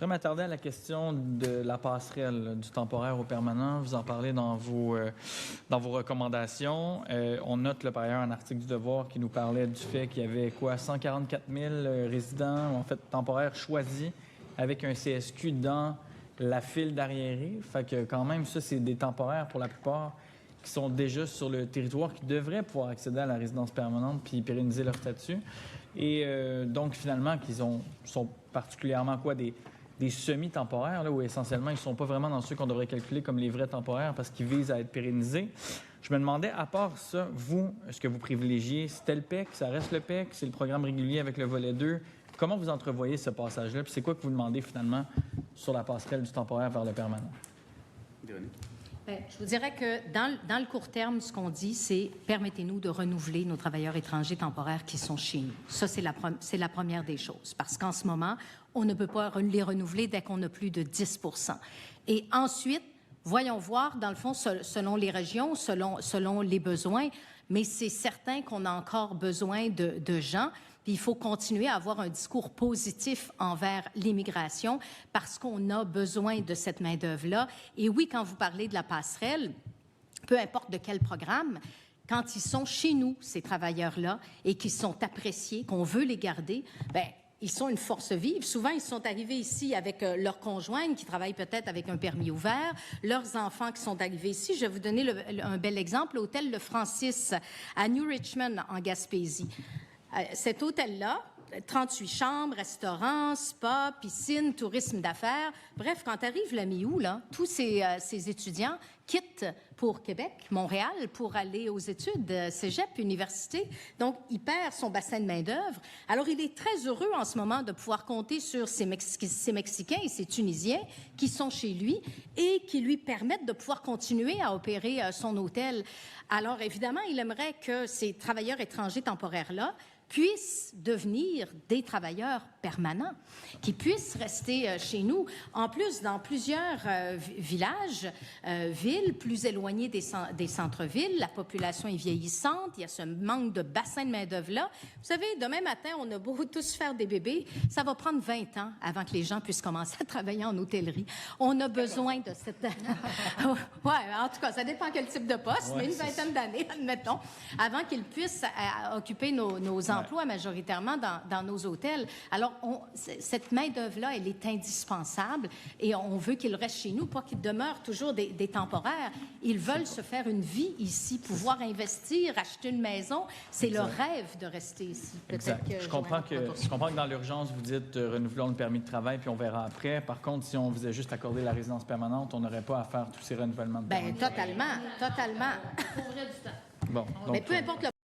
voudrais m'attarder à la question de la passerelle, du temporaire au permanent. Vous en parlez dans vos recommandations. On note par ailleurs un article du Devoir qui nous parlait du fait qu'il y avait 144 000 résidents, en fait temporaires choisis avec un CSQ dans la file d'arriérés. Fait que quand même, ça, c'est des temporaires pour la plupart qui sont déjà sur le territoire, qui devraient pouvoir accéder à la résidence permanente puis pérenniser leur statut. Et donc, finalement, sont particulièrement des semi-temporaires, là, où essentiellement, ils ne sont pas vraiment dans ceux qu'on devrait calculer comme les vrais temporaires parce qu'ils visent à être pérennisés. Je me demandais, à part ça, vous, ce que vous privilégiez, c'était le PEC, ça reste le PEC, c'est le programme régulier avec le volet 2. Comment vous entrevoyez ce passage-là? Puis c'est quoi que vous demandez finalement sur la passerelle du temporaire vers le permanent? Véronique? Bien, je vous dirais que dans le court terme, ce qu'on dit, c'est permettez-nous de renouveler nos travailleurs étrangers temporaires qui sont chez nous. Ça, c'est la première des choses. Parce qu'en ce moment, on ne peut pas les renouveler dès qu'on a plus de 10 %. Et ensuite, voyons voir, dans le fond, selon les régions, selon les besoins, mais c'est certain qu'on a encore besoin de gens. Puis il faut continuer à avoir un discours positif envers l'immigration parce qu'on a besoin de cette main-d'œuvre-là. Et oui, quand vous parlez de la passerelle, peu importe de quel programme, quand ils sont chez nous, ces travailleurs-là, et qu'ils sont appréciés, qu'on veut les garder, bien, ils sont une force vive. Souvent, ils sont arrivés ici avec leurs conjoints qui travaillent peut-être avec un permis ouvert, leurs enfants qui sont arrivés ici. Je vais vous donner un bel exemple, l'hôtel Le Francis à New Richmond, en Gaspésie. Cet hôtel-là, 38 chambres, restaurant, spa, piscine, tourisme d'affaires. Bref, quand arrive la mi-août, là, tous ces étudiants quittent pour Québec, Montréal, pour aller aux études, cégep, université. Donc, il perd son bassin de main-d'œuvre. Alors, il est très heureux en ce moment de pouvoir compter sur ces Mexicains et ces Tunisiens qui sont chez lui et qui lui permettent de pouvoir continuer à opérer son hôtel. Alors, évidemment, il aimerait que ces travailleurs étrangers temporaires-là puissent devenir des travailleurs permanents, qui puissent rester chez nous. En plus, dans plusieurs villages, villes plus éloignées des centres-villes, la population est vieillissante, il y a ce manque de bassin de main-d'œuvre-là. Vous savez, demain matin, on a beau tous faire des bébés, ça va prendre 20 ans avant que les gens puissent commencer à travailler en hôtellerie. On a besoin de cette... Oui, en tout cas, ça dépend quel type de poste, mais une vingtaine d'années, admettons, avant qu'ils puissent occuper nos emplois majoritairement dans nos hôtels. Alors, cette main-d'œuvre-là, elle est indispensable et on veut qu'ils restent chez nous, pas qu'ils demeurent toujours des temporaires. Ils veulent se faire une vie ici, pouvoir investir, acheter une maison. C'est leur rêve de rester ici. Exact. Je comprends que dans l'urgence, vous dites renouvelons le permis de travail puis on verra après. Par contre, si on faisait juste accorder la résidence permanente, on n'aurait pas à faire tous ces renouvellements de permis. Bien, totalement. Il faudrait du temps. Bon, donc, mais peu importe le